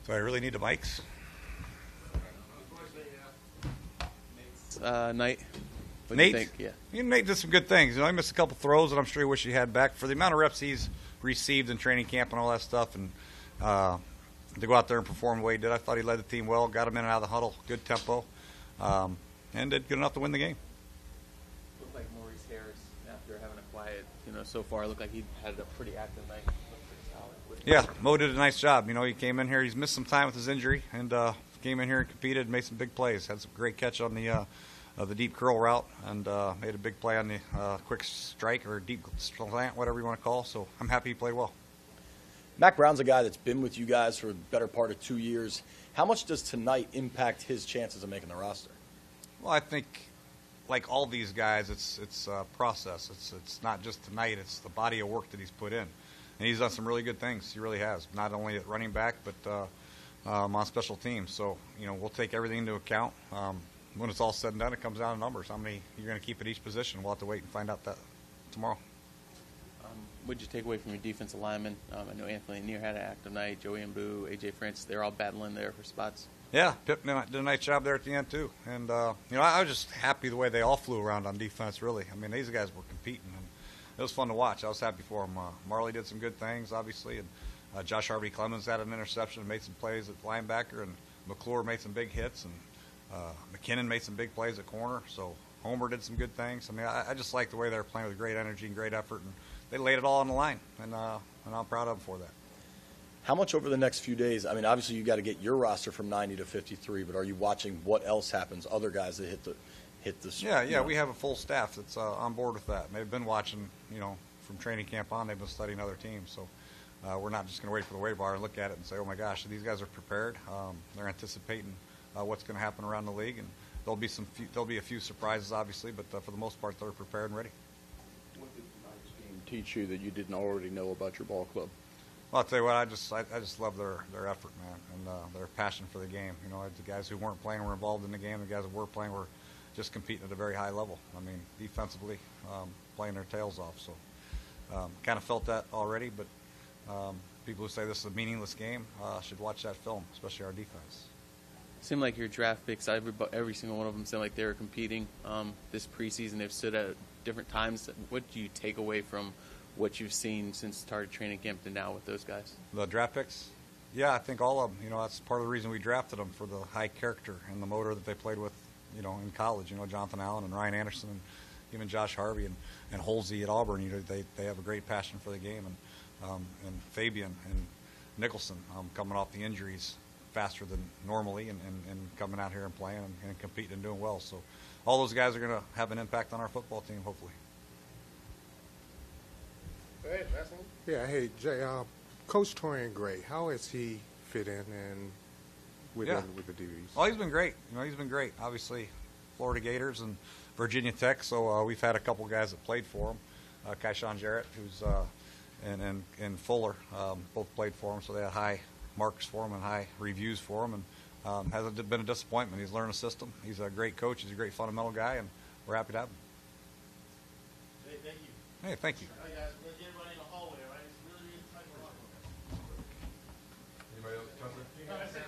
So I really need the mics. Nate. What do Nate, you think? Yeah. Nate did some good things. He missed a couple throws that I'm sure he wished he had back for the amount of reps he's received in training camp and all that stuff. And to go out there and perform the way he did, I thought he led the team well, got him in and out of the huddle, good tempo, and did good enough to win the game. Looked like Maurice Harris, after having a quiet, so far, looked like he had a pretty active night. Yeah, Mo did a nice job. He came in here. He's missed some time with his injury, and came in here and competed, made some big plays. Had some great catch on the deep curl route, and made a big play on the quick strike or deep slant, whatever you want to call. So I'm happy he played well. Mack Brown's a guy that's been with you guys for the better part of 2 years. How much does tonight impact his chances of making the roster? Well, I think, like all these guys, it's a process. It's not just tonight. It's the body of work that he's put in. And he's done some really good things. He really has, not only at running back, but on special teams. So, we'll take everything into account. When it's all said and done, it comes down to numbers. How many you're going to keep at each position. We'll have to wait and find out that tomorrow. What did you take away from your defensive linemen? I know Anthony Neer had an active night. Joey Mbu, A.J. Francis, they're all battling there for spots. Yeah, Pip did a nice job there at the end, too. And, I was just happy the way they all flew around on defense, really. I mean, these guys were competing, and it was fun to watch. I was happy for them. Marley did some good things, obviously, and Josh Harvey-Clemens had an interception and made some plays at linebacker, and McClure made some big hits, and McKinnon made some big plays at corner. So Homer did some good things. I mean, I just like the way they were playing with great energy and great effort, and they laid it all on the line, and I'm proud of them for that. How much over the next few days? I mean, obviously you got to get your roster from 90 to 53, but are you watching what else happens? Other guys that hit the Yeah, we have a full staff that's on board with that. And they've been watching, from training camp on. They've been studying other teams, so we're not just going to wait for the waiver wire and look at it and say, oh my gosh, these guys are prepared. They're anticipating what's going to happen around the league, and there'll be a few surprises, obviously, but for the most part, they're prepared and ready. What did tonight's game teach you that you didn't already know about your ball club? Well, I'll tell you what, I just love their effort, man, and their passion for the game. The guys who weren't playing were involved in the game. The guys who were playing were just competing at a very high level. I mean, defensively, playing their tails off. So, kind of felt that already, but people who say this is a meaningless game should watch that film, especially our defense. It seemed like your draft picks, every single one of them seemed like they were competing this preseason. They've stood at different times. What do you take away from what you've seen since started training camp to now with those guys? The draft picks? Yeah, I think all of them. That's part of the reason we drafted them, for the high character and the motor that they played with, in college. Jonathan Allen and Ryan Anderson and even Josh Harvey and Holsey at Auburn. They have a great passion for the game. And Fabian and Nicholson coming off the injuries faster than normally and coming out here and playing and competing and doing well. So all those guys are going to have an impact on our football team, hopefully. Yeah, hey, Jay, Coach Torian Gray, how has he fit in and with the DBs? Oh, he's been great. He's been great. Obviously, Florida Gators and Virginia Tech, so we've had a couple guys that played for him. Kaishan Jarrett, who's and Fuller, both played for him, so they had high marks for him and high reviews for him, and hasn't been a disappointment. He's learned a system. He's a great coach. He's a great fundamental guy, and we're happy to have him. Hey, thank you. Hey, thank you. All right, guys, we're going to get everybody in the hallway, all right? It's really tight. Anybody else, Counselor? No, that's it.